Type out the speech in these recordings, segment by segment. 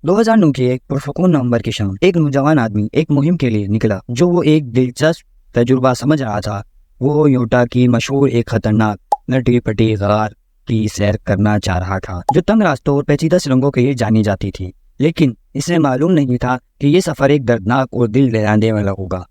2009 की एक पुरसुकून नवंबर की शाम एक नौजवान आदमी एक मुहिम के लिए निकला जो वो एक दिलचस्प तजुर्बा समझ रहा था। वो योटा की मशहूर एक खतरनाक लटी पटी गार की सैर करना चाह रहा था जो तंग रास्तों और पेचीदा सुरंगों के लिए जानी जाती थी, लेकिन इसे मालूम नहीं था कि ये सफर एक दर्दनाक और दिल दहलाने वाला होगा।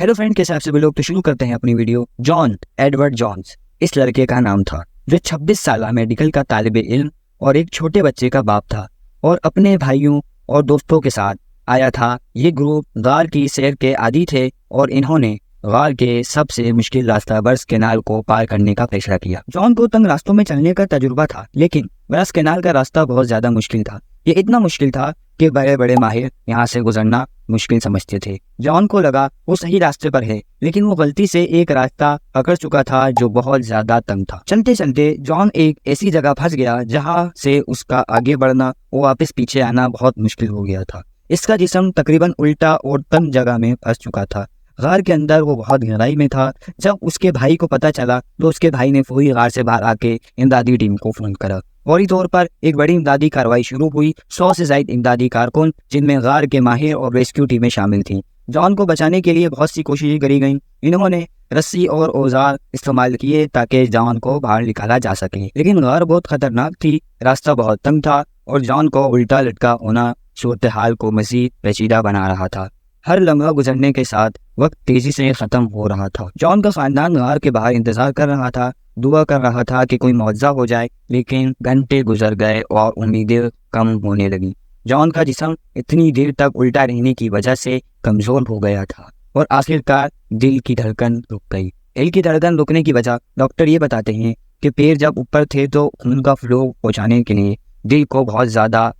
हेलो फ्रेंड, कैसे आप सभी लोग? तो शुरू करते हैं अपनी वीडियो। जॉन एडवर्ड जॉन्स इस लड़के का नाम था जो 26 साल मेडिकल का तालिबे इल्म और एक छोटे बच्चे का बाप था और अपने भाइयों और दोस्तों के साथ आया था। ये ग्रुप गार की सैर के आदी थे और इन्होंने गार के सबसे मुश्किल रास्ता बर्स कैनाल को पार करने का फैसला किया। जॉन को तंग रास्तों में चलने का तजुर्बा था, लेकिन बर्स कैनाल का रास्ता बहुत ज्यादा मुश्किल था। ये इतना मुश्किल था कि बड़े बड़े माहिर यहाँ से गुजरना मुश्किल समझते थे। जॉन को लगा वो सही रास्ते पर है, लेकिन वो गलती से एक रास्ता पकड़ चुका था जो बहुत ज्यादा तंग था। चलते चलते जॉन एक ऐसी जगह फंस गया जहाँ से उसका आगे बढ़ना और वापस पीछे आना बहुत मुश्किल हो गया था। इसका जिस्म तकरीबन उल्टा और तंग जगह में फंस चुका था। गार के अंदर वो बहुत गहराई में था। जब उसके भाई को पता चला तो उसके भाई ने फौरी गार से बाहर आके इमदादी टीम को फोन करा। फौरी तौर पर एक बड़ी इमदादी कार्रवाई शुरू हुई। 100 से ज्यादा इमदादी कारकुन, जिनमें गार के माहिर और रेस्क्यू टीमें शामिल थीं। जॉन को बचाने के लिए बहुत सी कोशिशें करी गईं। इन्होंने रस्सी और औजार इस्तेमाल किए ताकि जॉन को बाहर निकाला जा सके, लेकिन गार बहुत खतरनाक थी, रास्ता बहुत तंग था और जॉन को उल्टा लटका होना सूरत हाल को मजीद पेचीदा बना रहा था। हर लम्हा गुजरने के साथ वक्त तेजी से खत्म हो रहा था। जॉन का खानदान गार के बाहर इंतजार कर रहा था, दुआ कर रहा था कि कोई मुआवजा हो जाए, लेकिन घंटे गुजर गए और उम्मीदें कम होने लगी। जॉन का जिस्म इतनी देर तक उल्टा रहने की वजह से कमजोर हो गया था और आखिरकार दिल की धड़कन रुक गई। दिल की धड़कन रुकने की वजह डॉक्टर ये बताते हैं कि पैर जब ऊपर थे तो खून का फ्लो पहुंचाने के लिए दिल को बहुत ज्यादा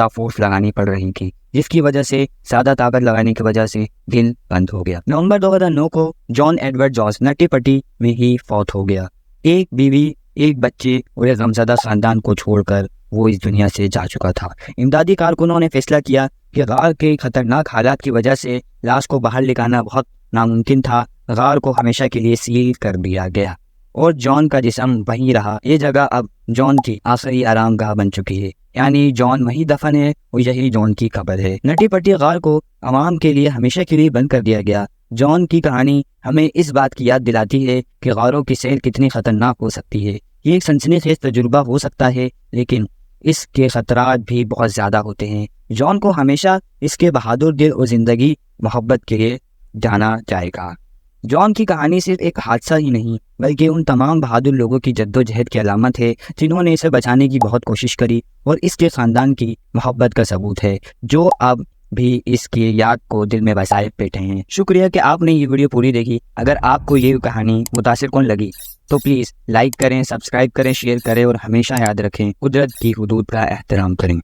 फोर्स लगानी पड़ रही थी, जिसकी वजह से ज्यादा ताकत लगाने की वजह से दिल बंद हो गया। नवंबर 2009 को जॉन एडवर्ड जॉन्स नट्टी पट्टी में ही फौत हो गया। एक बीवी, एक बच्चे और एक गमज़दा खानदान को छोड़कर वो इस दुनिया से जा चुका था। इमदादी कारकुनों ने फैसला किया कि गार के खतरनाक हालात की वजह से लाश को बाहर निकालना बहुत नामुमकिन था। गार को हमेशा के लिए सील कर दिया गया और जॉन का जिस्म वहीं रहा। ये जगह अब जॉन की आखिरी आरामगाह बन चुकी है, यानी जॉन वहीं दफन है और यही जॉन की कब्र है। नट्टी पट्टी गार को आवाम के लिए हमेशा के लिए बंद कर दिया गया। जॉन की कहानी हमें इस बात की याद दिलाती है कि गारों की सैर कितनी खतरनाक हो सकती है। ये एक सनसनीखेज तजुर्बा हो सकता है, लेकिन इसके खतरात भी बहुत ज्यादा होते हैं। जॉन को हमेशा इसके बहादुर दिल और जिंदगी मोहब्बत के लिए जाना जाएगा। जॉन की कहानी सिर्फ एक हादसा ही नहीं, बल्कि उन तमाम बहादुर लोगों की जद्दोजहद की अलामत है जिन्होंने इसे बचाने की बहुत कोशिश करी और इसके खानदान की मोहब्बत का सबूत है, जो अब भी इसकी याद को दिल में बसाए बैठे हैं। शुक्रिया कि आपने ये वीडियो पूरी देखी। अगर आपको ये कहानी मुतासिर कौन लगी तो प्लीज़ लाइक करें, सब्सक्राइब करें, शेयर करें और हमेशा याद रखें, कुदरत की हुदूद का एहतराम करें।